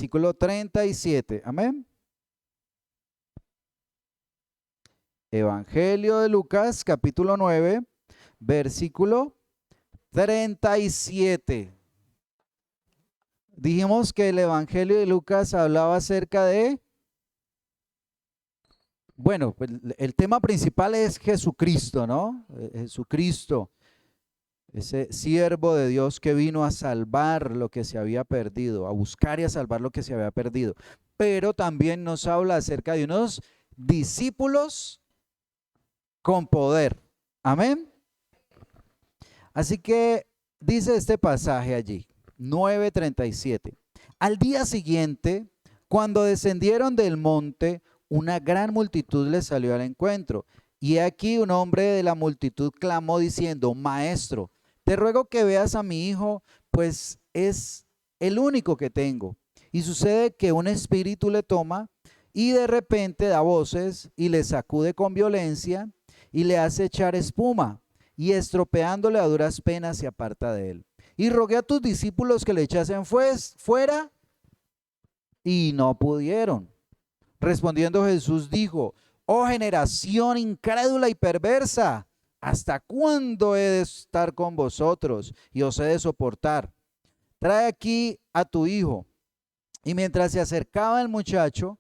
versículo 37. Amén. Evangelio de Lucas, capítulo 9, versículo 37. Dijimos que el Evangelio de Lucas hablaba acerca de, bueno, pues, el tema principal es Jesucristo, ¿no? Jesucristo, ese siervo de Dios que vino a salvar lo que se había perdido, a buscar y a salvar lo que se había perdido. Pero también nos habla acerca de unos discípulos con poder. Amén. Así que dice este pasaje allí, 9:37. Al día siguiente, cuando descendieron del monte, una gran multitud les salió al encuentro. Y aquí un hombre de la multitud clamó diciendo: Maestro, te ruego que veas a mi hijo, pues es el único que tengo. Y sucede que un espíritu le toma y de repente da voces y le sacude con violencia y le hace echar espuma, y estropeándole a duras penas se aparta de él. Y rogué a tus discípulos que le echasen fuera, y no pudieron. Respondiendo Jesús dijo: Oh generación incrédula y perversa, ¿hasta cuándo he de estar con vosotros y os he de soportar? Trae aquí a tu hijo. Y mientras se acercaba el muchacho,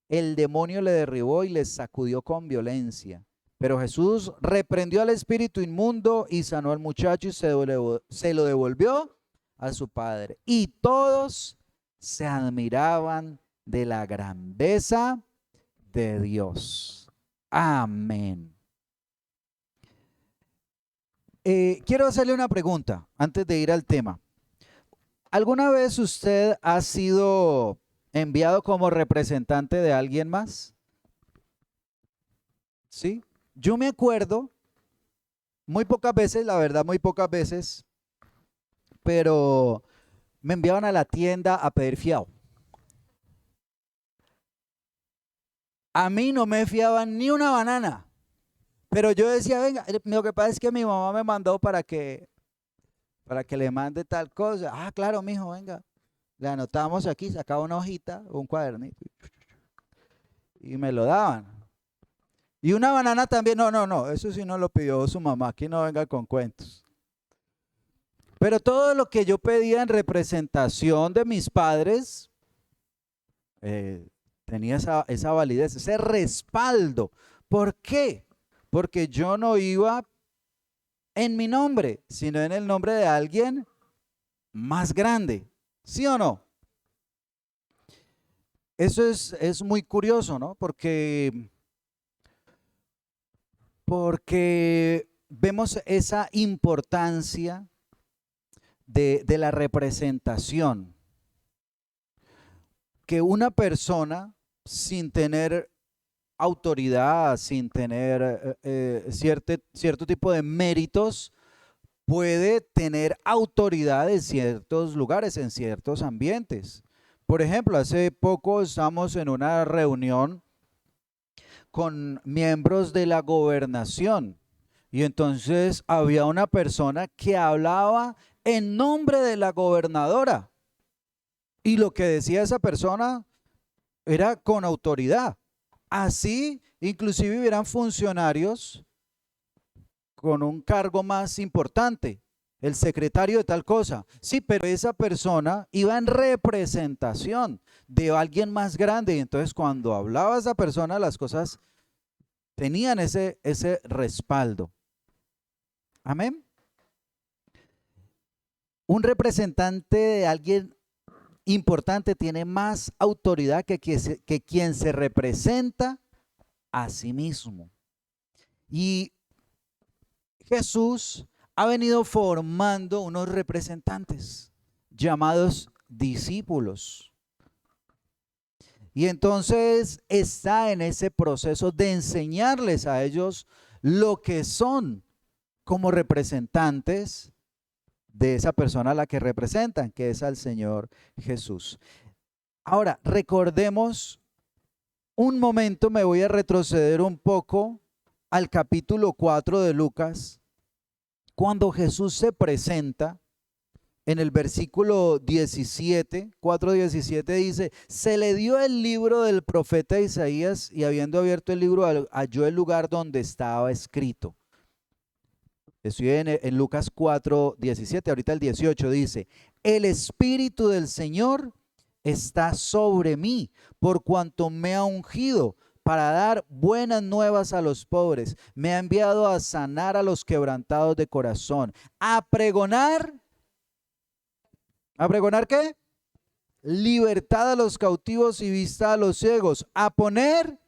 el demonio le derribó y le sacudió con violencia. Pero Jesús reprendió al espíritu inmundo y sanó al muchacho y se lo devolvió a su padre. Y todos se admiraban de la grandeza de Dios. Amén. Quiero hacerle una pregunta antes de ir al tema. ¿Alguna vez usted ha sido enviado como representante de alguien más? ¿Sí? Yo me acuerdo, muy pocas veces, la verdad, muy pocas veces, pero me enviaban a la tienda a pedir fiado. A mí no me fiaban ni una banana, pero yo decía, venga, lo que pasa es que mi mamá me mandó para que le mande tal cosa. Ah, claro, mijo, venga. Le anotamos aquí, sacaba una hojita, un cuadernito, y me lo daban. Y una banana también, no, eso sí no lo pidió su mamá, aquí no venga con cuentos. Pero todo lo que yo pedía en representación de mis padres tenía esa validez, ese respaldo. ¿Por qué? Porque yo no iba en mi nombre, sino en el nombre de alguien más grande. ¿Sí o no? Eso es muy curioso, ¿no? Porque vemos esa importancia de la representación. Que una persona sin tener autoridad, sin tener cierto tipo de méritos, puede tener autoridad en ciertos lugares, en ciertos ambientes. Por ejemplo, hace poco estamos en una reunión con miembros de la gobernación y entonces había una persona que hablaba en nombre de la gobernadora y lo que decía esa persona era con autoridad. Así, inclusive hubieran funcionarios con un cargo más importante, el secretario de tal cosa. Sí, pero esa persona iba en representación de alguien más grande y entonces cuando hablaba esa persona las cosas tenían ese respaldo. Amén. Un representante de alguien importante tiene más autoridad que quien se representa a sí mismo. Y Jesús ha venido formando unos representantes llamados discípulos. Y entonces está en ese proceso de enseñarles a ellos lo que son como representantes de esa persona a la que representan, que es al Señor Jesús. Ahora, recordemos un momento, me voy a retroceder un poco al capítulo 4 de Lucas, cuando Jesús se presenta en el versículo 17, 4:17 dice, se le dio el libro del profeta Isaías y habiendo abierto el libro halló el lugar donde estaba escrito. Estoy en Lucas 4:17, ahorita el 18 dice, el Espíritu del Señor está sobre mí, por cuanto me ha ungido para dar buenas nuevas a los pobres, me ha enviado a sanar a los quebrantados de corazón, a pregonar. ¿A pregonar qué? Libertad a los cautivos y vista a los ciegos. A poner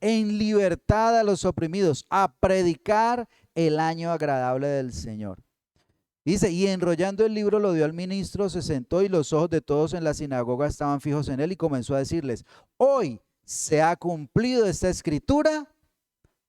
en libertad a los oprimidos. A predicar el año agradable del Señor. Dice, y enrollando el libro lo dio al ministro, se sentó y los ojos de todos en la sinagoga estaban fijos en él y comenzó a decirles, hoy se ha cumplido esta escritura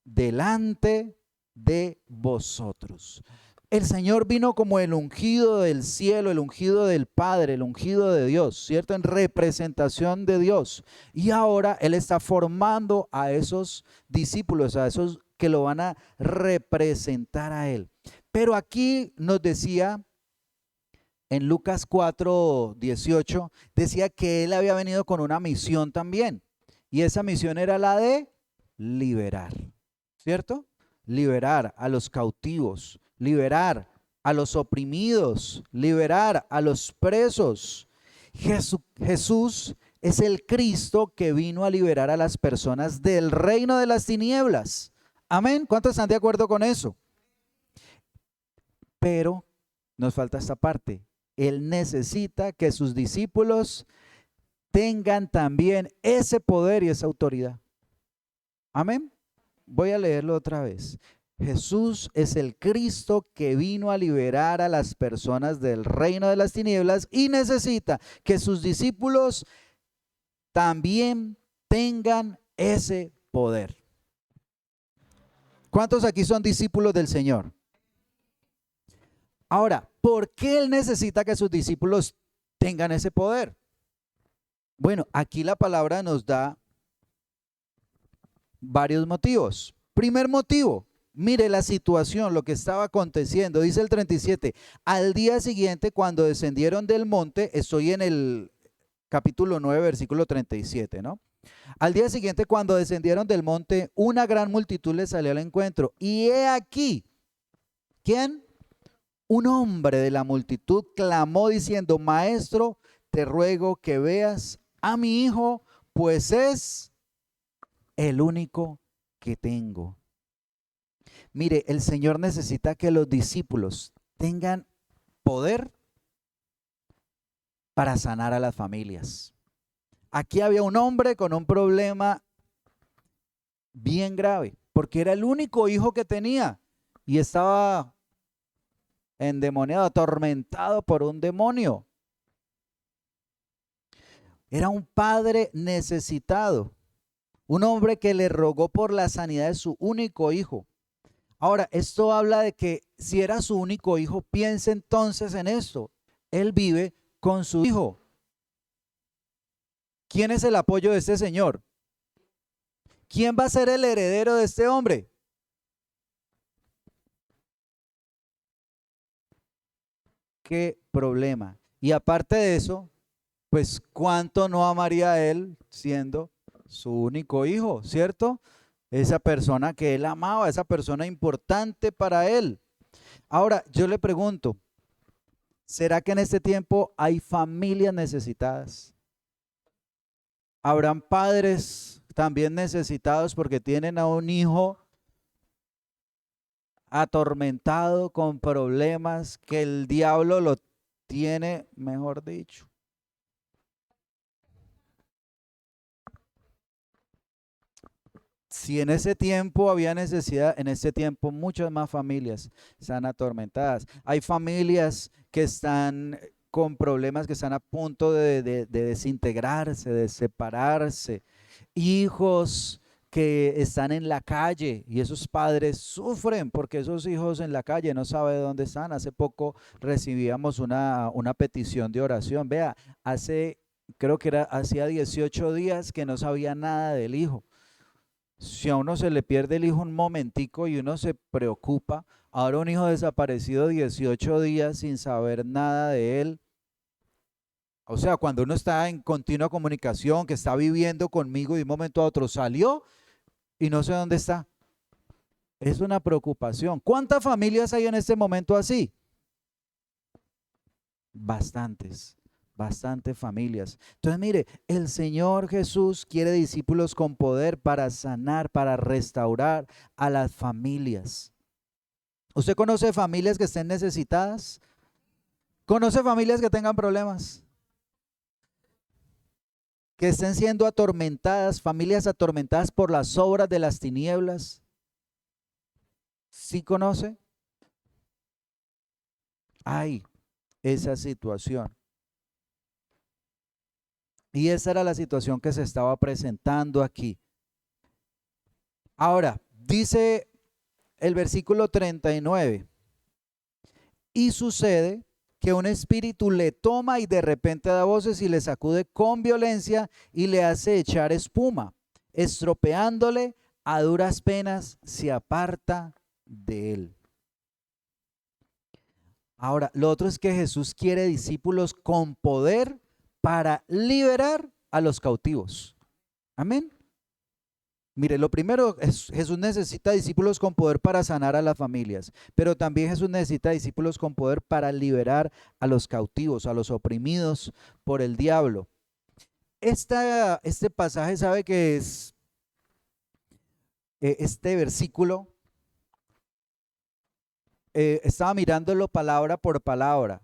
delante de vosotros. El Señor vino como el ungido del cielo, el ungido del Padre, el ungido de Dios, ¿cierto? En representación de Dios. Y ahora Él está formando a esos discípulos, a esos que lo van a representar a Él. Pero aquí nos decía, en Lucas 4:18, decía que Él había venido con una misión también. Y esa misión era la de liberar, ¿cierto? Liberar a los cautivos, liberar a los oprimidos, liberar a los presos. Jesús es el Cristo que vino a liberar a las personas del reino de las tinieblas. Amén. ¿Cuántos están de acuerdo con eso? Pero nos falta esta parte. Él necesita que sus discípulos tengan también ese poder y esa autoridad. Amén. Voy a leerlo otra vez. Jesús es el Cristo que vino a liberar a las personas del reino de las tinieblas y necesita que sus discípulos también tengan ese poder. ¿Cuántos aquí son discípulos del Señor? Ahora, ¿por qué Él necesita que sus discípulos tengan ese poder? Bueno, aquí la palabra nos da varios motivos. Primer motivo, mire la situación, lo que estaba aconteciendo. Dice el 37, al día siguiente cuando descendieron del monte, estoy en el capítulo 9, versículo 37, ¿no? Al día siguiente cuando descendieron del monte, una gran multitud les salió al encuentro. Y he aquí, ¿quién? Un hombre de la multitud clamó diciendo, Maestro, te ruego que veas a mi hijo, pues es el único que tengo. Mire, el Señor necesita que los discípulos tengan poder para sanar a las familias. Aquí había un hombre con un problema bien grave, porque era el único hijo que tenía y estaba endemoniado, atormentado por un demonio. Era un padre necesitado, un hombre que le rogó por la sanidad de su único hijo. Ahora, esto habla de que si era su único hijo, piense entonces en esto. Él vive con su hijo. ¿Quién es el apoyo de este señor? ¿Quién va a ser el heredero de este hombre? ¿Qué problema? Y aparte de eso, pues cuánto no amaría a él siendo su único hijo, ¿cierto? Esa persona que él amaba, esa persona importante para él. Ahora, yo le pregunto, ¿será que en este tiempo hay familias necesitadas? ¿Habrán padres también necesitados porque tienen a un hijo atormentado con problemas que el diablo lo tiene, mejor dicho? Si en ese tiempo había necesidad, en este tiempo muchas más familias están atormentadas. Hay familias que están con problemas, que están a punto de desintegrarse, de separarse. Hijos que están en la calle y esos padres sufren porque esos hijos en la calle no saben dónde están. Hace poco recibíamos una petición de oración. Vea, creo que hacía 18 días que no sabía nada del hijo. Si a uno se le pierde el hijo un momentico y uno se preocupa, ahora un hijo desaparecido 18 días sin saber nada de él. O sea, cuando uno está en continua comunicación, que está viviendo conmigo y de un momento a otro salió y no sé dónde está. Es una preocupación. ¿Cuántas familias hay en este momento así? Bastantes, bastantes familias. Entonces, mire, el Señor Jesús quiere discípulos con poder para sanar, para restaurar a las familias. ¿Usted conoce familias que estén necesitadas? ¿Conoce familias que tengan problemas? Que estén siendo atormentadas, familias atormentadas por las obras de las tinieblas. ¿Sí conoce? Hay esa situación. Y esa era la situación que se estaba presentando aquí. Ahora, dice el versículo 39, y sucede que un espíritu le toma y de repente da voces y le sacude con violencia y le hace echar espuma, estropeándole, a duras penas se aparta de él. Ahora, lo otro es que Jesús quiere discípulos con poder para liberar a los cautivos. Amén. Mire, lo primero es Jesús necesita discípulos con poder para sanar a las familias, pero también Jesús necesita discípulos con poder para liberar a los cautivos, a los oprimidos por el diablo. Este pasaje sabe que es este versículo, estaba mirándolo palabra por palabra,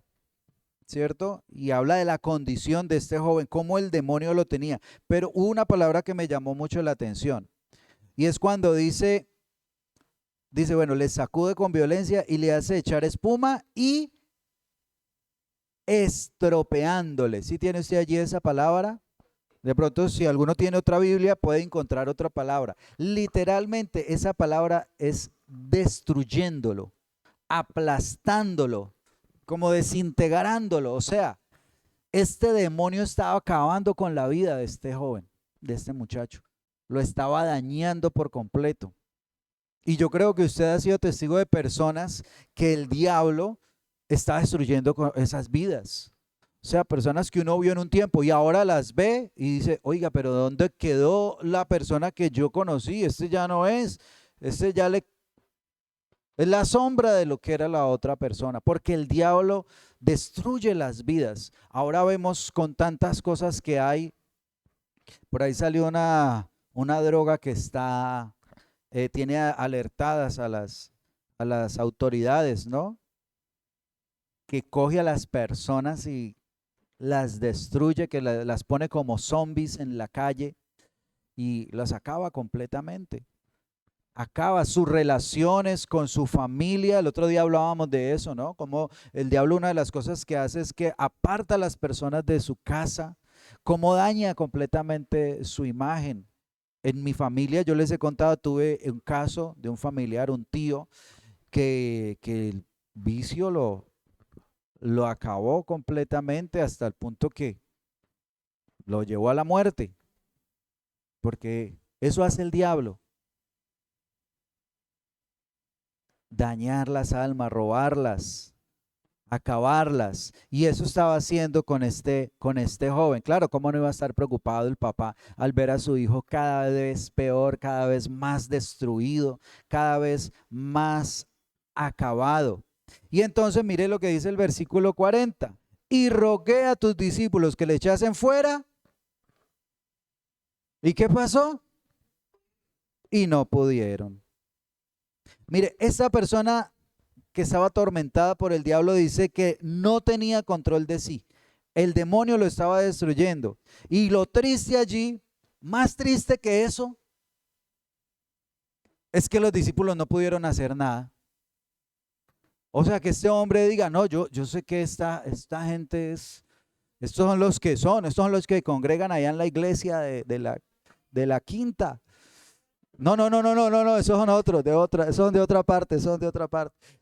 ¿cierto? Y habla de la condición de este joven, cómo el demonio lo tenía, pero hubo una palabra que me llamó mucho la atención. Y es cuando dice, bueno, le sacude con violencia y le hace echar espuma y estropeándole. ¿Sí tiene usted allí esa palabra? De pronto, si alguno tiene otra Biblia, puede encontrar otra palabra. Literalmente, esa palabra es destruyéndolo, aplastándolo, como desintegrándolo. O sea, este demonio estaba acabando con la vida de este joven, de este muchacho. Lo estaba dañando por completo. Y yo creo que usted ha sido testigo de personas que el diablo está destruyendo esas vidas. O sea, personas que uno vio en un tiempo y ahora las ve y dice, oiga, pero ¿dónde quedó la persona que yo conocí? Este ya no es, este ya es la sombra de lo que era la otra persona, porque el diablo destruye las vidas. Ahora vemos con tantas cosas que hay, por ahí salió una droga que tiene alertadas a las autoridades, ¿no? Que coge a las personas y las destruye, que las pone como zombies en la calle y las acaba completamente. Acaba sus relaciones con su familia. El otro día hablábamos de eso, ¿no? Como el diablo, una de las cosas que hace es que aparta a las personas de su casa, cómo daña completamente su imagen. En mi familia, yo les he contado, tuve un caso de un familiar, un tío, que el vicio lo acabó completamente hasta el punto que lo llevó a la muerte, porque eso hace el diablo. Dañar las almas, robarlas, acabarlas. Y eso estaba haciendo con este joven. Claro, ¿cómo no iba a estar preocupado el papá al ver a su hijo cada vez peor, cada vez más destruido, cada vez más acabado? Y entonces mire lo que dice el versículo 40. Y rogué a tus discípulos que le echasen fuera. ¿Y qué pasó? Y no pudieron. Mire, esa persona que estaba atormentada por el diablo dice que no tenía control de sí. El demonio lo estaba destruyendo. Y lo triste allí, más triste que eso, es que los discípulos no pudieron hacer nada. O sea, que este hombre diga, no, yo sé que esta gente estos son los que son, estos son los que congregan allá en la iglesia de la Quinta. No, esos son otros, son de otra parte,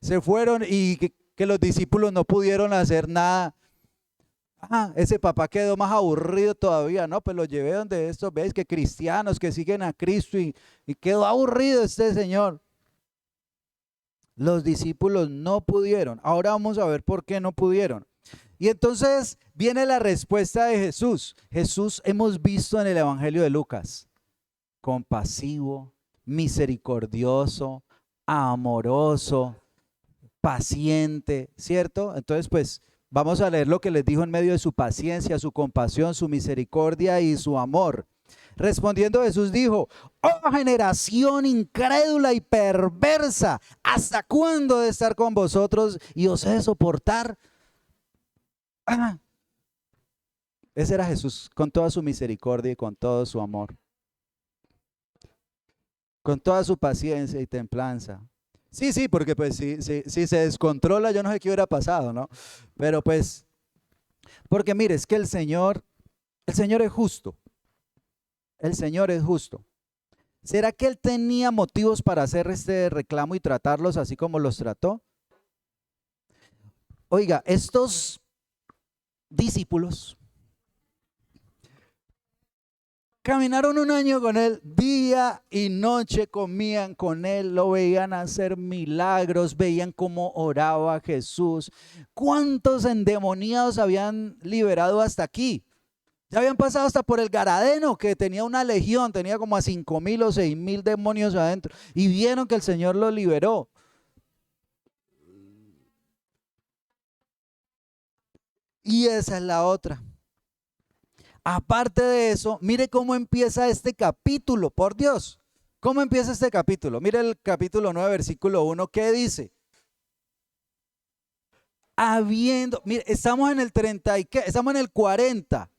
Se fueron y que los discípulos no pudieron hacer nada. Ah, ese papá quedó más aburrido todavía, ¿no? Pues lo llevé donde estos, veis que cristianos que siguen a Cristo y quedó aburrido este señor. Los discípulos no pudieron. Ahora vamos a ver por qué no pudieron. Y entonces viene la respuesta de Jesús. Jesús hemos visto en el Evangelio de Lucas, compasivo, misericordioso, amoroso, paciente, ¿cierto? Entonces, pues vamos a leer lo que les dijo en medio de su paciencia, su compasión, su misericordia y su amor. Respondiendo Jesús dijo: oh generación incrédula y perversa, ¿hasta cuándo he de estar con vosotros y os he de soportar? Ah, ese era Jesús con toda su misericordia y con todo su amor, con toda su paciencia y templanza. Sí, sí, porque pues si se descontrola, yo no sé qué hubiera pasado, ¿no? Pero pues, porque mire, es que el Señor es justo, el Señor es justo. ¿Será que Él tenía motivos para hacer este reclamo y tratarlos así como los trató? Oiga, estos discípulos caminaron un año con Él, día y noche comían con Él, lo veían hacer milagros, veían cómo oraba Jesús. ¿Cuántos endemoniados habían liberado hasta aquí? Ya habían pasado hasta por el Garadeno, que tenía una legión, tenía como a 5,000 o 6,000 demonios adentro, y vieron que el Señor los liberó. Y esa es la otra. Aparte de eso, mire cómo empieza este capítulo, por Dios. ¿Cómo empieza este capítulo? Mire el capítulo 9, versículo 1, ¿qué dice? Mire, estamos en el 30 y qué, estamos en el 40.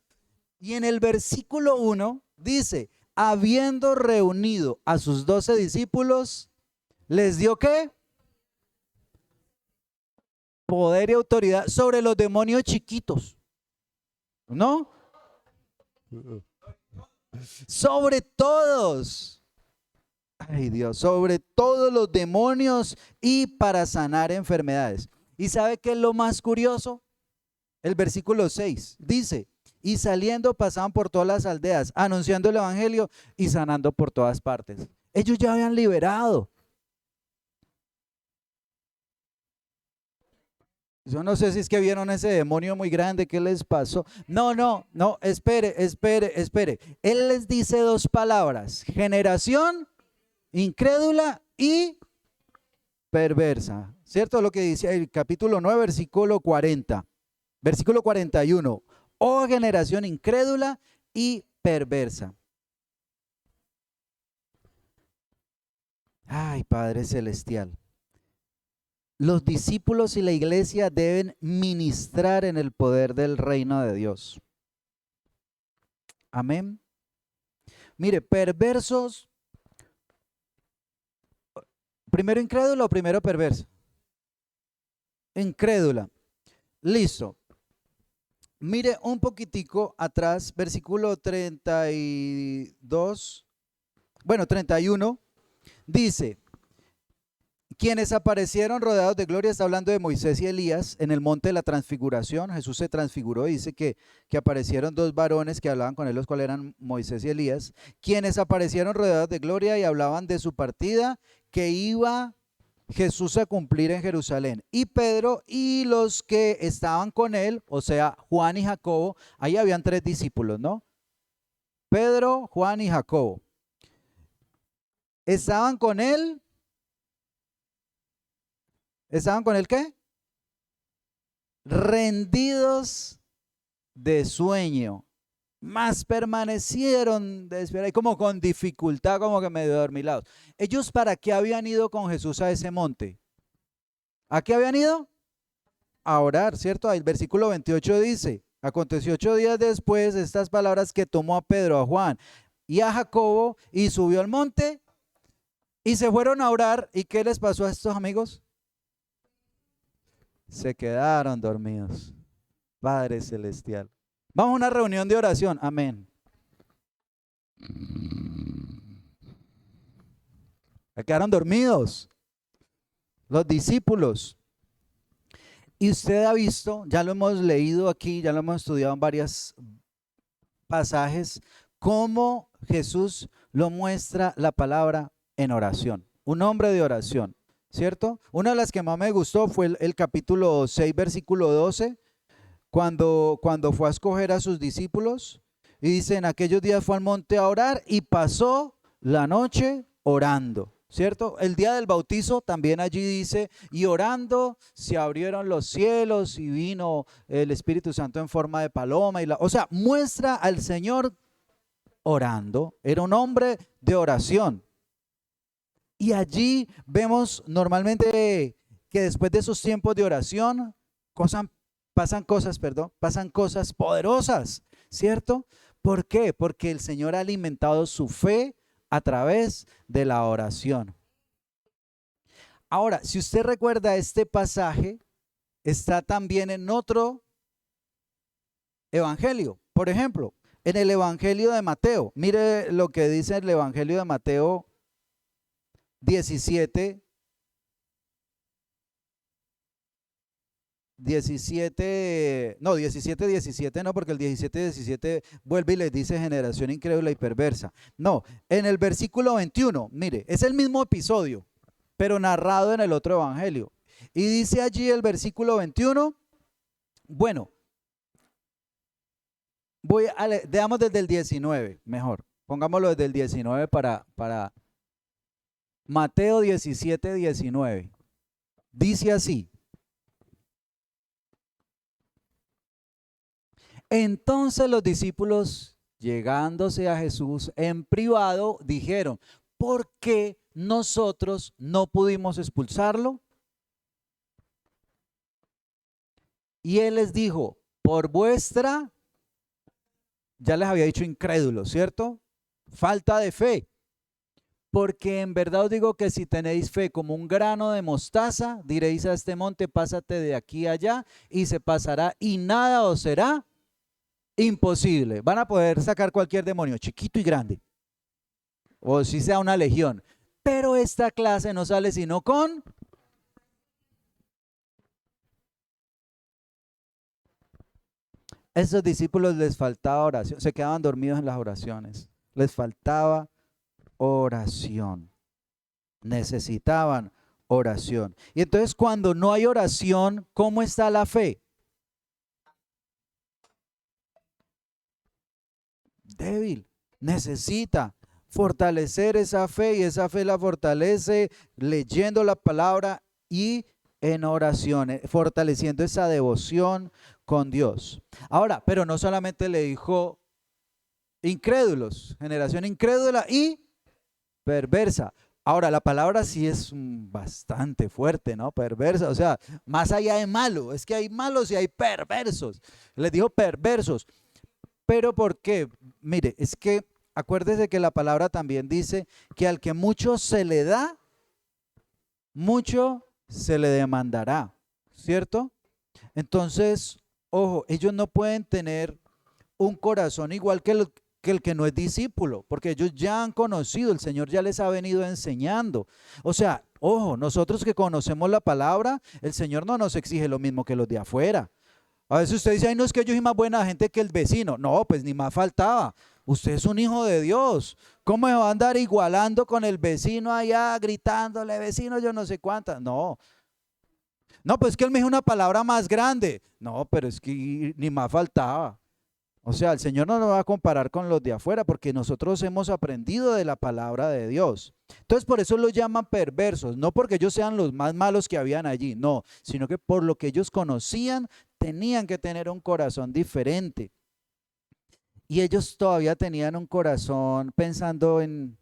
Y en el versículo 1 dice: habiendo reunido a sus 12 discípulos, ¿les dio qué? Poder y autoridad sobre los demonios chiquitos, ¿no? Sobre todos. Ay Dios, sobre todos los demonios y para sanar enfermedades. ¿Y sabe qué es lo más curioso? El versículo 6 dice: y saliendo pasaban por todas las aldeas, anunciando el evangelio y sanando por todas partes. Ellos ya habían liberado. Yo no sé si es que vieron ese demonio muy grande, ¿qué les pasó? No, no, no, espere, espere, espere. Él les dice dos palabras: generación incrédula y perversa. ¿Cierto? Lo que dice el capítulo 9, versículo 40. Versículo 41. Oh generación incrédula y perversa. Ay, Padre Celestial. Los discípulos y la iglesia deben ministrar en el poder del reino de Dios. Amén. Mire, perversos, primero incrédulo o primero perverso. Incrédula. Listo. Mire un poquitico atrás, versículo 32, bueno, 31, dice: quienes aparecieron rodeados de gloria, está hablando de Moisés y Elías en el monte de la transfiguración. Jesús se transfiguró y dice que aparecieron dos varones que hablaban con él, los cuales eran Moisés y Elías, quienes aparecieron rodeados de gloria y hablaban de su partida que iba Jesús a cumplir en Jerusalén. Y Pedro y los que estaban con él, o sea, Juan y Jacobo, ahí habían tres discípulos, ¿no? Pedro, Juan y Jacobo. Estaban con él. ¿Estaban con él qué? Rendidos de sueño. Más permanecieron de espera y como con dificultad, como que medio dormilados. ¿Ellos para qué habían ido con Jesús a ese monte? ¿A qué habían ido? A orar, ¿cierto? El versículo 28 dice: aconteció 8 días después estas palabras que tomó a Pedro, a Juan y a Jacobo y subió al monte y se fueron a orar. ¿Y qué les pasó a estos amigos? Se quedaron dormidos. Padre Celestial. Vamos a una reunión de oración. Amén. Se quedaron dormidos los discípulos. Y usted ha visto, ya lo hemos leído aquí, ya lo hemos estudiado en varios pasajes, cómo Jesús lo muestra la palabra en oración. Un hombre de oración, ¿cierto? Una de las que más me gustó fue el capítulo 6, versículo 12, cuando fue a escoger a sus discípulos. Y dice, en aquellos días fue al monte a orar y pasó la noche orando. ¿Cierto? El día del bautizo también allí dice, y orando se abrieron los cielos y vino el Espíritu Santo en forma de paloma. O sea, muestra al Señor orando. Era un hombre de oración. Y allí vemos normalmente que después de esos tiempos de oración pasan cosas poderosas, ¿cierto? ¿Por qué? Porque el Señor ha alimentado su fe a través de la oración. Ahora, si usted recuerda este pasaje, está también en otro evangelio. Por ejemplo, en el evangelio de Mateo. Mire lo que dice el evangelio de Mateo 17, 17 no, porque el 17 vuelve y les dice generación incrédula y perversa. No, en el versículo 21, mire, es el mismo episodio, pero narrado en el otro evangelio. Y dice allí el versículo 21, bueno, veamos desde el 19, mejor, pongámoslo desde el 19 para Mateo 17, 19. Dice así. Entonces los discípulos, llegándose a Jesús en privado, dijeron, ¿por qué nosotros no pudimos expulsarlo? Y él les dijo, por vuestra, ya les había dicho incrédulos, ¿cierto? Falta de fe. Porque en verdad os digo que si tenéis fe como un grano de mostaza, diréis a este monte, pásate de aquí a allá, y se pasará, y nada os será imposible. Van a poder sacar cualquier demonio, chiquito y grande, o si sea una legión, pero esta clase no sale sino con esos discípulos. Les faltaba oración, se quedaban dormidos en las oraciones, les faltaba oración, necesitaban oración. Y entonces cuando no hay oración, ¿cómo está la fe? Débil. Necesita fortalecer esa fe, y esa fe la fortalece leyendo la palabra y en oración, fortaleciendo esa devoción con Dios. Ahora, pero no solamente le dijo incrédulos, generación incrédula y perversa. Ahora, la palabra sí es bastante fuerte, ¿no? Perversa, o sea, más allá de malo, es que hay malos y hay perversos. Les dijo perversos. ¿Pero por qué? Mire, es que acuérdese que la palabra también dice que al que mucho se le da, mucho se le demandará, ¿cierto? Entonces, ojo, ellos no pueden tener un corazón igual que el que no es discípulo, porque ellos ya han conocido, el Señor ya les ha venido enseñando. O sea, ojo, nosotros que conocemos la palabra, el Señor no nos exige lo mismo que los de afuera. A veces usted dice, ay, no, es que yo soy más buena gente que el vecino. No, pues ni más faltaba. Usted es un hijo de Dios. ¿Cómo me va a andar igualando con el vecino allá, gritándole, vecino, yo no sé cuántas? No. No, pues que él me dijo una palabra más grande. No, pero es que ni más faltaba. O sea, el Señor no nos va a comparar con los de afuera, porque nosotros hemos aprendido de la palabra de Dios. Entonces, por eso los llaman perversos, no porque ellos sean los más malos que habían allí, no, sino que por lo que ellos conocían, tenían que tener un corazón diferente. Y ellos todavía tenían un corazón pensando en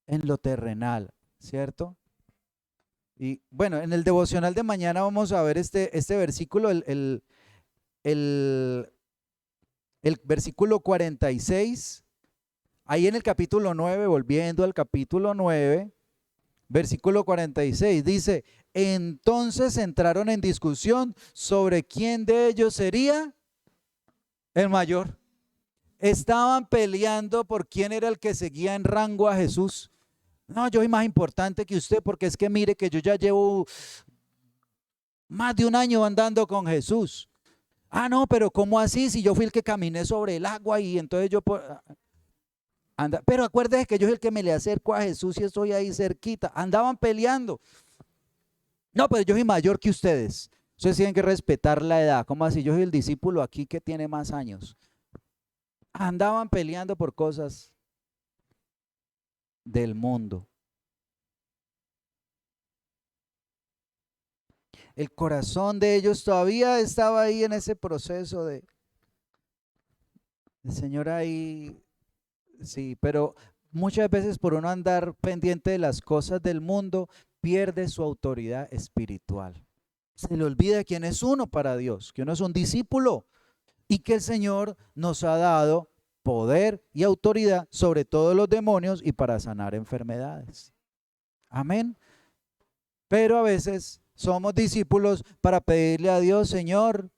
lo terrenal, ¿cierto? Y bueno, en el devocional de mañana vamos a ver este versículo, el versículo 46, ahí en el capítulo 9, volviendo al capítulo 9, versículo 46, dice, entonces entraron en discusión sobre quién de ellos sería el mayor. Estaban peleando por quién era el que seguía en rango a Jesús. No, yo soy más importante que usted porque es que mire que yo ya llevo Más de un año andando con Jesús. Ah, no, pero ¿cómo así? Si yo fui el que caminé sobre el agua y entonces yo... Anda, pero acuérdese que yo soy el que me le acerco a Jesús y estoy ahí cerquita. Andaban peleando. No, pero yo soy mayor que ustedes. Ustedes tienen que respetar la edad. ¿Cómo así? Yo soy el discípulo aquí que tiene más años. Andaban peleando por cosas del mundo. El corazón de ellos todavía estaba ahí en ese proceso de, el Señor ahí, sí, pero muchas veces por uno andar pendiente de las cosas del mundo, pierde su autoridad espiritual. Se le olvida quién es uno para Dios, que uno es un discípulo y que el Señor nos ha dado poder y autoridad sobre todos los demonios y para sanar enfermedades. Amén. Pero a veces somos discípulos para pedirle a Dios, Señor,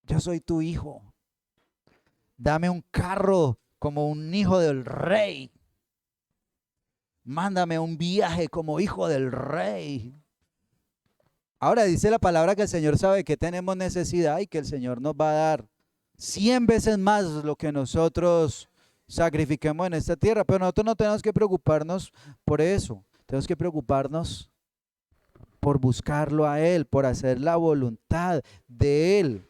yo soy tu hijo. Dame un carro como un hijo del rey. Mándame un viaje como hijo del rey. Ahora dice la palabra que el Señor sabe que tenemos necesidad y que el Señor nos va a dar 100 veces más lo que nosotros sacrifiquemos en esta tierra. Pero nosotros no tenemos que preocuparnos por eso. Tenemos que preocuparnos por buscarlo a Él, por hacer la voluntad de Él.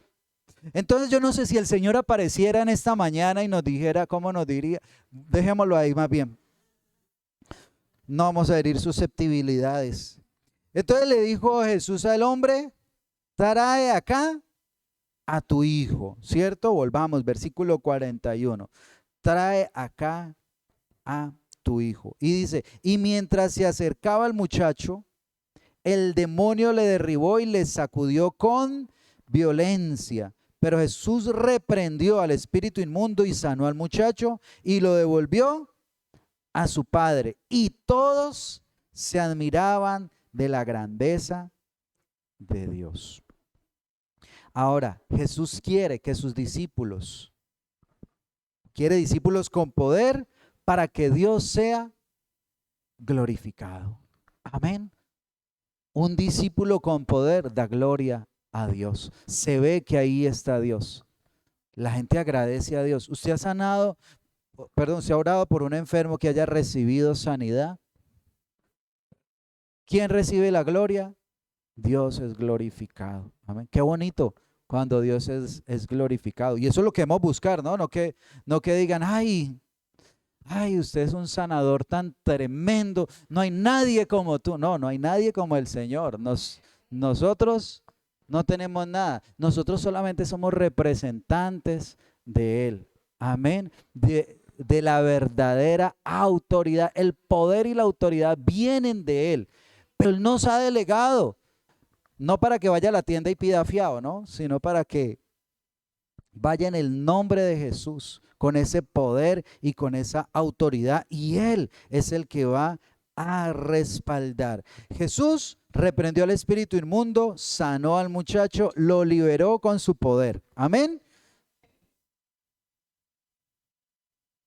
Entonces yo no sé si el Señor apareciera en esta mañana y nos dijera, ¿cómo nos diría? Dejémoslo ahí más bien. No vamos a herir susceptibilidades. Entonces le dijo Jesús al hombre, trae acá a tu hijo, ¿cierto? Volvamos, versículo 41. Trae acá a tu hijo. Y dice, y mientras se acercaba al muchacho, el demonio le derribó y le sacudió con violencia. Pero Jesús reprendió al espíritu inmundo y sanó al muchacho y lo devolvió a su padre. Y todos se admiraban de la grandeza de Dios. Ahora, Jesús quiere que sus discípulos, quiere discípulos con poder para que Dios sea glorificado. Amén. Un discípulo con poder da gloria a Dios. Se ve que ahí está Dios. La gente agradece a Dios. Usted ha sanado, perdón, se ha orado por un enfermo que haya recibido sanidad. ¿Quién recibe la gloria? Dios es glorificado. Amén. Qué bonito cuando Dios es glorificado. Y eso es lo que debemos buscar, ¿no? No que digan, ay, usted es un sanador tan tremendo. No hay nadie como tú. No, no hay nadie como el Señor. Nosotros no tenemos nada. Nosotros solamente somos representantes de Él. Amén. De la verdadera autoridad. El poder y la autoridad vienen de Él. Pero Él nos ha delegado. No para que vaya a la tienda y pida fiado, ¿no? Sino para que vaya en el nombre de Jesús, con ese poder y con esa autoridad. Y Él es el que va a respaldar. Jesús reprendió al espíritu inmundo, sanó al muchacho, lo liberó con su poder. Amén.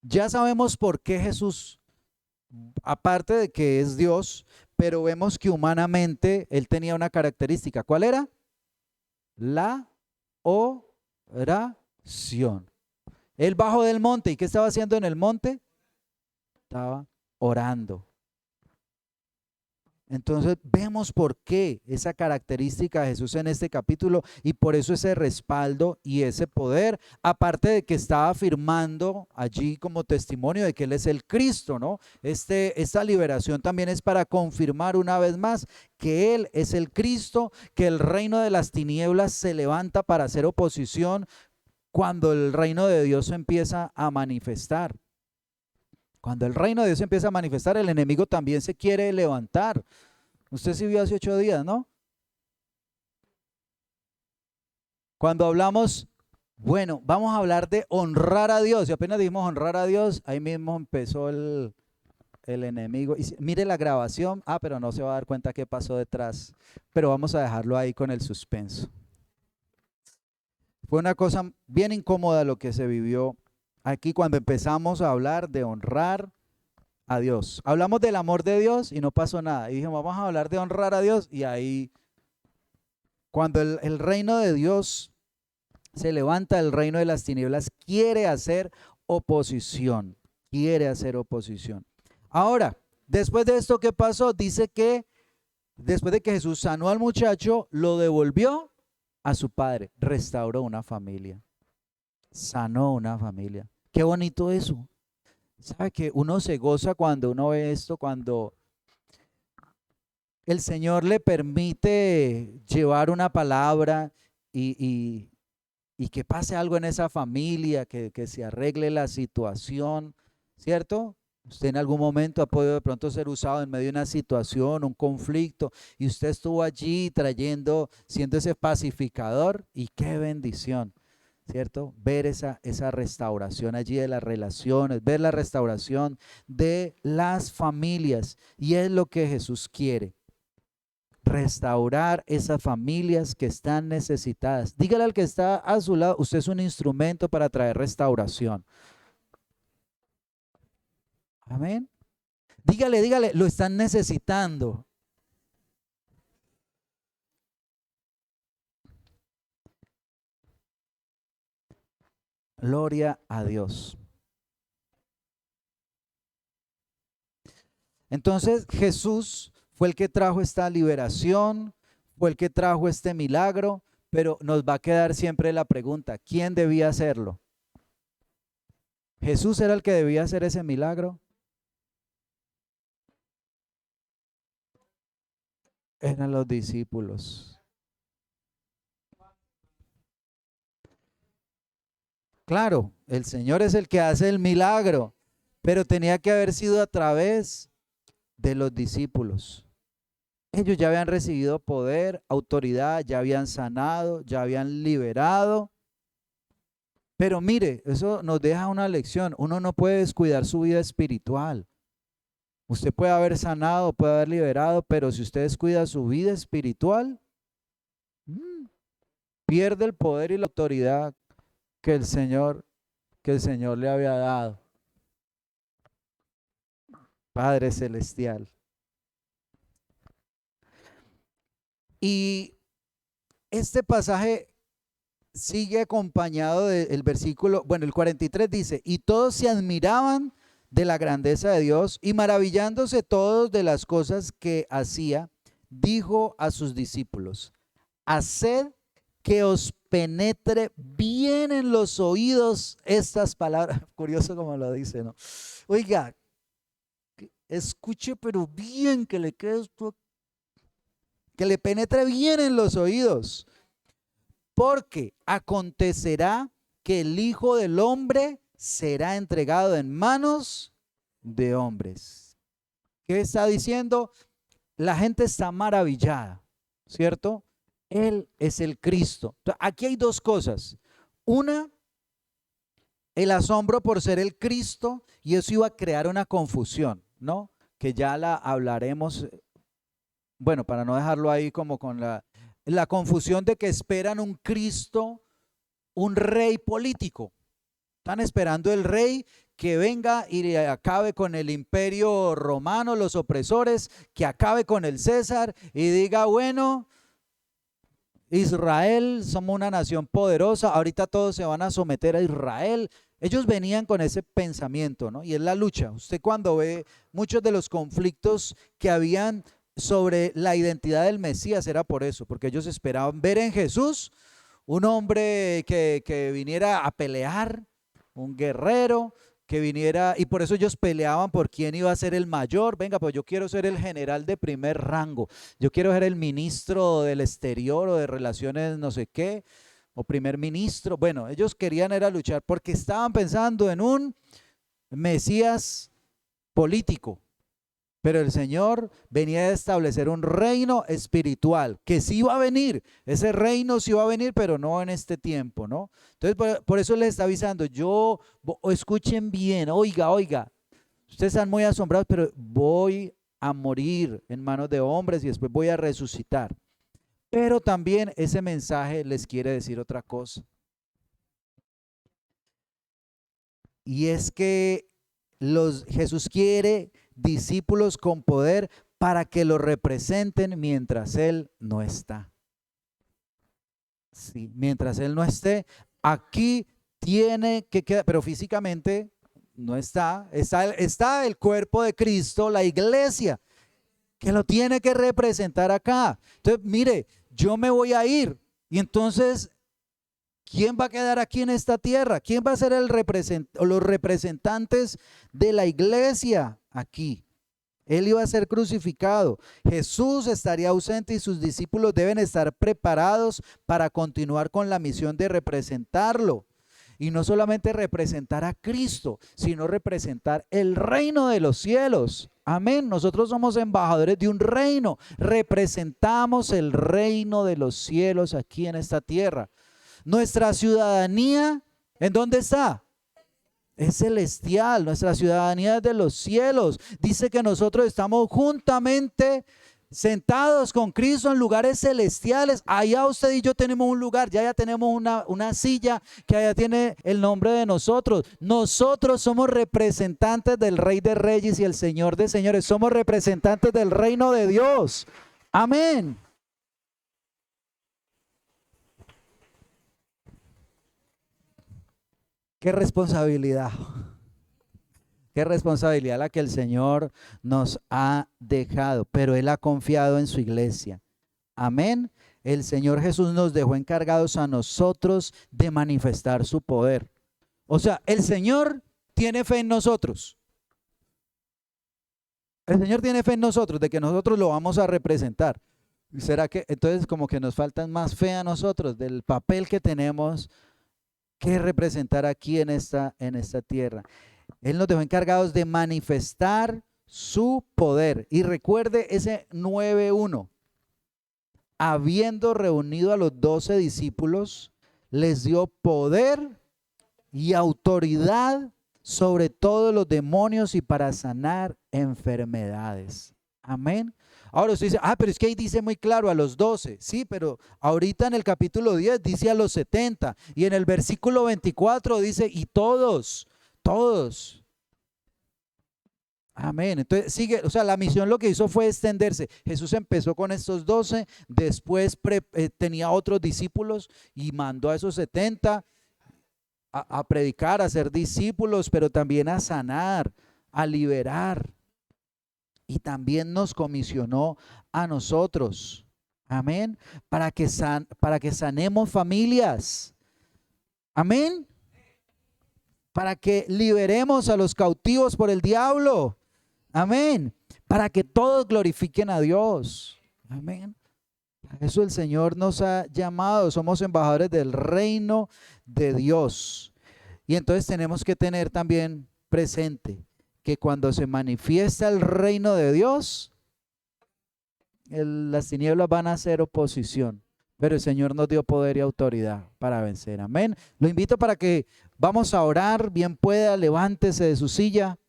Ya sabemos por qué Jesús, aparte de que es Dios, pero vemos que humanamente Él tenía una característica. ¿Cuál era? La oración. Él bajó del monte. ¿Y qué estaba haciendo en el monte? Estaba orando. Entonces vemos por qué esa característica de Jesús en este capítulo y por eso ese respaldo y ese poder, aparte de que estaba afirmando allí como testimonio de que Él es el Cristo, ¿no? Esta liberación también es para confirmar una vez más que Él es el Cristo, que el reino de las tinieblas se levanta para hacer oposición cuando el reino de Dios se empieza a manifestar. Cuando el reino de Dios se empieza a manifestar, el enemigo también se quiere levantar. Usted sí vio hace 8 días, ¿no? Cuando hablamos, bueno, vamos a hablar de honrar a Dios. Y apenas dijimos honrar a Dios, ahí mismo empezó el enemigo. Y mire la grabación. Pero no se va a dar cuenta qué pasó detrás. Pero vamos a dejarlo ahí con el suspenso. Fue una cosa bien incómoda lo que se vivió aquí cuando empezamos a hablar de honrar a Dios. Hablamos del amor de Dios y no pasó nada. Y dijimos, vamos a hablar de honrar a Dios. Y ahí, cuando el reino de Dios se levanta, el reino de las tinieblas quiere hacer oposición. Quiere hacer oposición. Ahora, después de esto que pasó, dice que después de que Jesús sanó al muchacho, lo devolvió a su padre. Restauró una familia. Sanó una familia. Qué bonito eso. ¿Sabe que uno se goza cuando uno ve esto? Cuando el Señor le permite llevar una palabra y que pase algo en esa familia, que se arregle la situación, ¿cierto? Usted en algún momento ha podido de pronto ser usado en medio de una situación, un conflicto, y usted estuvo allí trayendo, siendo ese pacificador, y qué bendición, ¿cierto? Ver esa restauración allí de las relaciones, ver la restauración de las familias, y es lo que Jesús quiere. Restaurar esas familias que están necesitadas. Dígale al que está a su lado, usted es un instrumento para traer restauración. Amén. Dígale, lo están necesitando. Gloria a Dios. Entonces Jesús fue el que trajo esta liberación, fue el que trajo este milagro, pero nos va a quedar siempre la pregunta, ¿quién debía hacerlo? ¿Jesús era el que debía hacer ese milagro? Eran los discípulos. Claro, el Señor es el que hace el milagro, pero tenía que haber sido a través de los discípulos. Ellos ya habían recibido poder, autoridad, ya habían sanado, ya habían liberado. Pero mire, eso nos deja una lección. Uno no puede descuidar su vida espiritual. Usted puede haber sanado, puede haber liberado, pero si usted descuida su vida espiritual, pierde el poder y la autoridad que el Señor, le había dado. Padre Celestial. Y este pasaje sigue acompañado del versículo, bueno, el 43 dice, y todos se admiraban de la grandeza de Dios y maravillándose todos de las cosas que hacía, dijo a sus discípulos, haced que os penetre bien en los oídos estas palabras. Curioso como lo dice, ¿no? Oiga, escuche pero bien, que le quede esto, que le penetre bien en los oídos, porque acontecerá que el Hijo del Hombre será entregado en manos de hombres. ¿Qué está diciendo? La gente está maravillada, ¿cierto? Él es el Cristo. Aquí hay dos cosas. Una, el asombro por ser el Cristo, y eso iba a crear una confusión, ¿no? Que ya la hablaremos, bueno, para no dejarlo ahí como con la confusión de que esperan un Cristo, un rey político. Están esperando el rey que venga y acabe con el imperio romano, los opresores, que acabe con el César y diga, bueno, Israel, somos una nación poderosa, ahorita todos se van a someter a Israel. Ellos venían con ese pensamiento, ¿no? Y es la lucha. Usted cuando ve muchos de los conflictos que habían sobre la identidad del Mesías era por eso, porque ellos esperaban ver en Jesús un hombre que viniera a pelear, un guerrero que viniera, y por eso ellos peleaban por quién iba a ser el mayor. Venga, pues yo quiero ser el general de primer rango, yo quiero ser el ministro del exterior o de relaciones no sé qué, o primer ministro. Bueno, ellos querían era luchar porque estaban pensando en un Mesías político. Pero el Señor venía a establecer un reino espiritual que sí iba a venir. Ese reino sí iba a venir, pero no en este tiempo, ¿no? Entonces, por eso les está avisando. Escuchen bien, oiga. Ustedes están muy asombrados, pero voy a morir en manos de hombres y después voy a resucitar. Pero también ese mensaje les quiere decir otra cosa. Y es que Jesús quiere discípulos con poder para que lo representen mientras Él no está. Sí, mientras Él no esté, aquí tiene que quedar, pero físicamente no está. Está el cuerpo de Cristo, la iglesia, que lo tiene que representar acá. Entonces, mire, yo me voy a ir y entonces, ¿quién va a quedar aquí en esta tierra? ¿Quién va a ser los representantes de la iglesia aquí? Él iba a ser crucificado. Jesús estaría ausente y sus discípulos deben estar preparados para continuar con la misión de representarlo. Y no solamente representar a Cristo, sino representar el reino de los cielos. Amén. Nosotros somos embajadores de un reino. Representamos el reino de los cielos aquí en esta tierra. Nuestra ciudadanía, ¿en dónde está? Es celestial. Nuestra ciudadanía es de los cielos. Dice que nosotros estamos juntamente sentados con Cristo en lugares celestiales. Allá usted y yo tenemos un lugar, ya tenemos una silla que allá tiene el nombre de nosotros. Nosotros somos representantes del Rey de Reyes y el Señor de Señores. Somos representantes del reino de Dios. Amén. Qué responsabilidad. Qué responsabilidad la que el Señor nos ha dejado, pero Él ha confiado en su iglesia. Amén. El Señor Jesús nos dejó encargados a nosotros de manifestar su poder. O sea, el Señor tiene fe en nosotros. El Señor tiene fe en nosotros, de que nosotros lo vamos a representar. ¿Será que entonces como que nos falta más fe a nosotros del papel que tenemos que representar aquí en esta tierra? Él nos dejó encargados de manifestar su poder. Y recuerde ese 9:1. Habiendo reunido a los 12 discípulos, les dio poder y autoridad sobre todos los demonios y para sanar enfermedades. Amén. Ahora usted dice, pero es que ahí dice muy claro a los 12. Sí, pero ahorita en el capítulo 10 dice a los 70. Y en el versículo 24 dice, y todos. Amén. Entonces sigue, o sea, la misión lo que hizo fue extenderse. Jesús empezó con estos 12, después tenía otros discípulos y mandó a esos 70 a predicar, a ser discípulos, pero también a sanar, a liberar. Y también nos comisionó a nosotros. Amén. Para que sanemos familias. Amén. Para que liberemos a los cautivos por el diablo. Amén. Para que todos glorifiquen a Dios. Amén. A eso el Señor nos ha llamado. Somos embajadores del reino de Dios. Y entonces tenemos que tener también presente que cuando se manifiesta el reino de Dios, las tinieblas van a hacer oposición. Pero el Señor nos dio poder y autoridad para vencer. Amén. Lo invito para que vamos a orar. Bien pueda, levántese de su silla.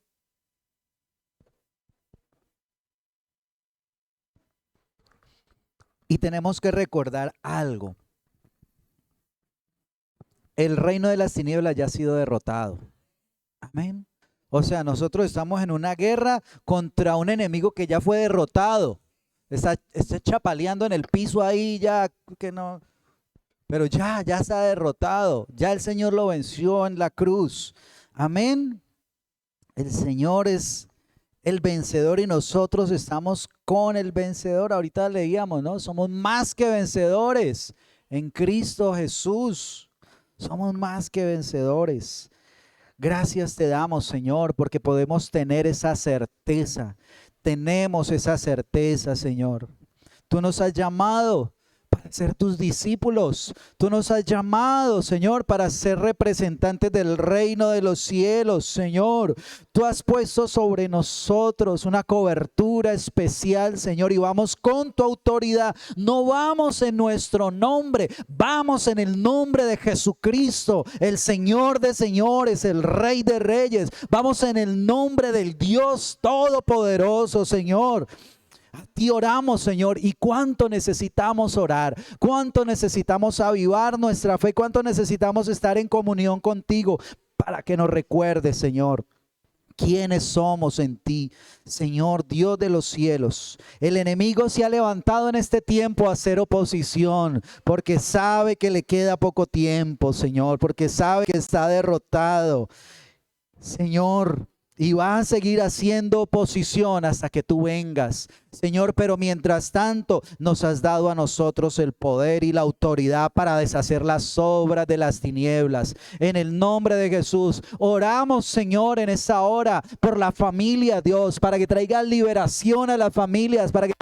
Y tenemos que recordar algo. El reino de las tinieblas ya ha sido derrotado. Amén. O sea, nosotros estamos en una guerra contra un enemigo que ya fue derrotado. Está chapaleando en el piso ahí ya, que no, pero ya está derrotado. Ya el Señor lo venció en la cruz. Amén. El Señor es el vencedor y nosotros estamos con el vencedor. Ahorita leíamos, ¿no? Somos más que vencedores en Cristo Jesús. Somos más que vencedores. Gracias te damos, Señor, porque podemos tener esa certeza. Tenemos esa certeza, Señor. Tú nos has llamado para ser tus discípulos. Tú nos has llamado, Señor, para ser representantes del reino de los cielos, Señor. Tú has puesto sobre nosotros una cobertura especial, Señor, y vamos con tu autoridad. No vamos en nuestro nombre, vamos en el nombre de Jesucristo, el Señor de señores, el Rey de reyes. Vamos en el nombre del Dios Todopoderoso, Señor. A ti oramos, Señor, y cuánto necesitamos orar, cuánto necesitamos avivar nuestra fe, cuánto necesitamos estar en comunión contigo para que nos recuerdes, Señor, ¿Quiénes somos en ti, Señor Dios de los cielos? El enemigo se ha levantado en este tiempo a hacer oposición, porque sabe que le queda poco tiempo, Señor, porque sabe que está derrotado, Señor. Y va a seguir haciendo oposición hasta que tú vengas, Señor. Pero mientras tanto nos has dado a nosotros el poder y la autoridad para deshacer las obras de las tinieblas. En el nombre de Jesús, oramos, Señor, en esa hora por la familia, Dios, para que traiga liberación a las familias, para que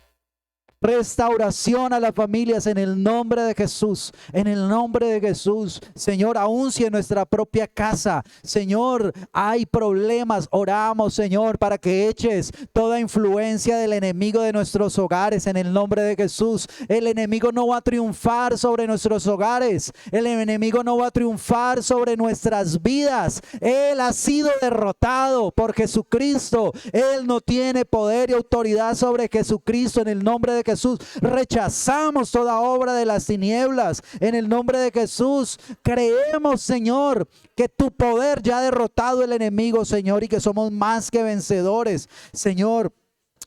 restauración a las familias en el nombre de Jesús, en el nombre de Jesús. Señor, aun si en nuestra propia casa, Señor, hay problemas, oramos, Señor, para que eches toda influencia del enemigo de nuestros hogares en el nombre de Jesús. El enemigo no va a triunfar sobre nuestros hogares, el enemigo no va a triunfar sobre nuestras vidas. Él ha sido derrotado por Jesucristo. Él no tiene poder y autoridad sobre Jesucristo. En el nombre de Jesús rechazamos toda obra de las tinieblas. En el nombre de Jesús creemos, Señor, que tu poder ya ha derrotado el enemigo, Señor, y que somos más que vencedores, Señor.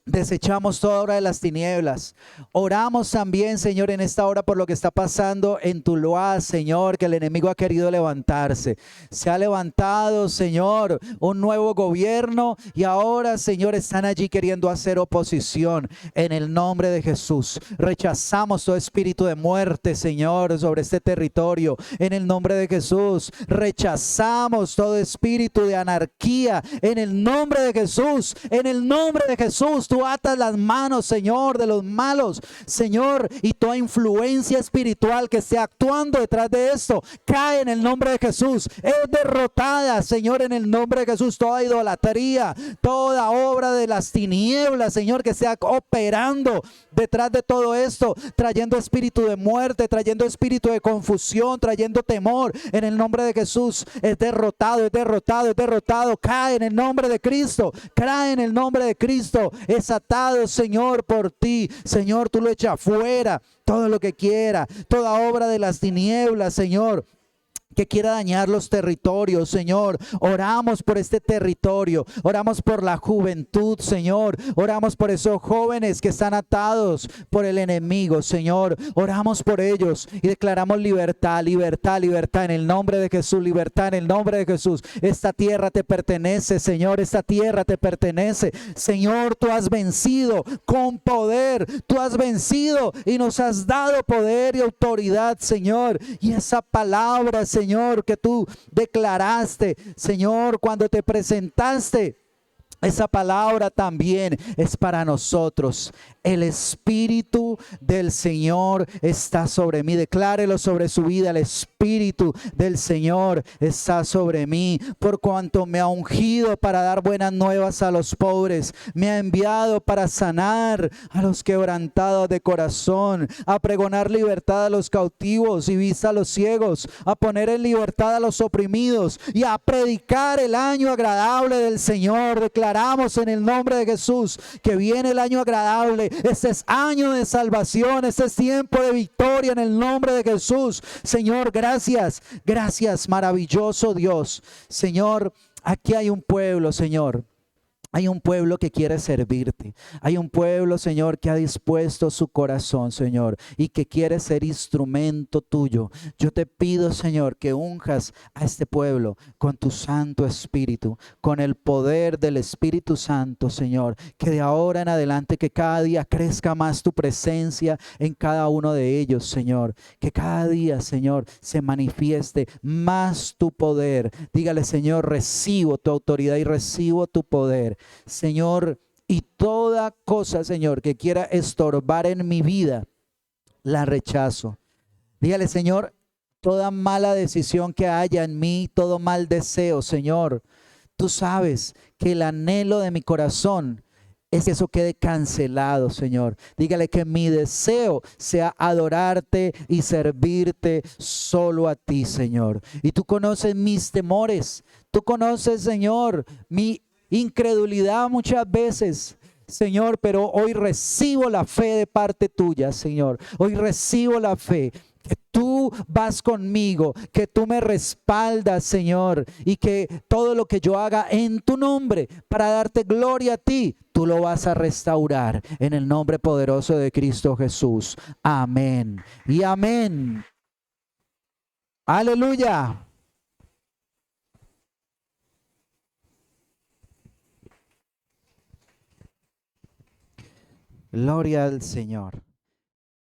Desechamos toda obra de las tinieblas. Oramos también, Señor, en esta hora por lo que está pasando en Tuluá, Señor, que el enemigo ha querido levantarse. Se ha levantado, Señor, un nuevo gobierno y ahora, Señor, están allí queriendo hacer oposición. En el nombre de Jesús, rechazamos todo espíritu de muerte, Señor, sobre este territorio. En el nombre de Jesús, rechazamos todo espíritu de anarquía. En el nombre de Jesús, en el nombre de Jesús, tú atas las manos, Señor, de los malos, Señor, y toda influencia espiritual que esté actuando detrás de esto, cae en el nombre de Jesús. Es derrotada, Señor, en el nombre de Jesús. Toda idolatría, toda obra de las tinieblas, Señor, que sea operando detrás de todo esto, trayendo espíritu de muerte, trayendo espíritu de confusión, trayendo temor, en el nombre de Jesús, es derrotado, es derrotado, es derrotado. Cae en el nombre de Cristo, cae en el nombre de Cristo. Es atado, Señor, por ti. Señor, tú lo echas fuera, todo lo que quiera, toda obra de las tinieblas, Señor, que quiera dañar los territorios, Señor. Oramos por este territorio, oramos por la juventud, Señor, oramos por esos jóvenes que están atados por el enemigo, Señor. Oramos por ellos y declaramos libertad, libertad, libertad en el nombre de Jesús, libertad en el nombre de Jesús. Esta tierra te pertenece, Señor, esta tierra te pertenece, Señor. Tú has vencido con poder, tú has vencido y nos has dado poder y autoridad, Señor. Y esa palabra, Señor, que tú declaraste, Señor, cuando te presentaste, esa palabra también es para nosotros. El Espíritu del Señor está sobre mí. Declárelo sobre su vida. El Espíritu del Señor está sobre mí, por cuanto me ha ungido para dar buenas nuevas a los pobres. Me ha enviado para sanar a los quebrantados de corazón, a pregonar libertad a los cautivos y vista a los ciegos, a poner en libertad a los oprimidos y a predicar el año agradable del Señor. Declaramos en el nombre de Jesús que viene el año agradable. Este es año de salvación, este es tiempo de victoria en el nombre de Jesús. Señor, gracias, gracias, maravilloso Dios. Señor, aquí hay un pueblo, Señor. Hay un pueblo que quiere servirte. Hay un pueblo, Señor, que ha dispuesto su corazón, Señor, y que quiere ser instrumento tuyo. Yo te pido, Señor, que unjas a este pueblo con tu Santo Espíritu, con el poder del Espíritu Santo, Señor. Que de ahora en adelante, que cada día crezca más tu presencia en cada uno de ellos, Señor. Que cada día, Señor, se manifieste más tu poder. Dígale, Señor, recibo tu autoridad y recibo tu poder. Señor, y toda cosa, Señor, que quiera estorbar en mi vida, la rechazo. Dígale, Señor, toda mala decisión que haya en mí, todo mal deseo, Señor, tú sabes que el anhelo de mi corazón es que eso quede cancelado, Señor. Dígale que mi deseo sea adorarte y servirte solo a ti, Señor. Y tú conoces mis temores, tú conoces, Señor, mi incredulidad muchas veces, Señor, pero hoy recibo la fe de parte tuya, Señor. Hoy recibo la fe que tú tú vas conmigo, que tú me respaldas, Señor, y que todo lo que yo haga en tu nombre para darte gloria a ti, tú lo vas a restaurar en el nombre poderoso de Cristo Jesús. Amén y amén. Aleluya. Gloria al Señor.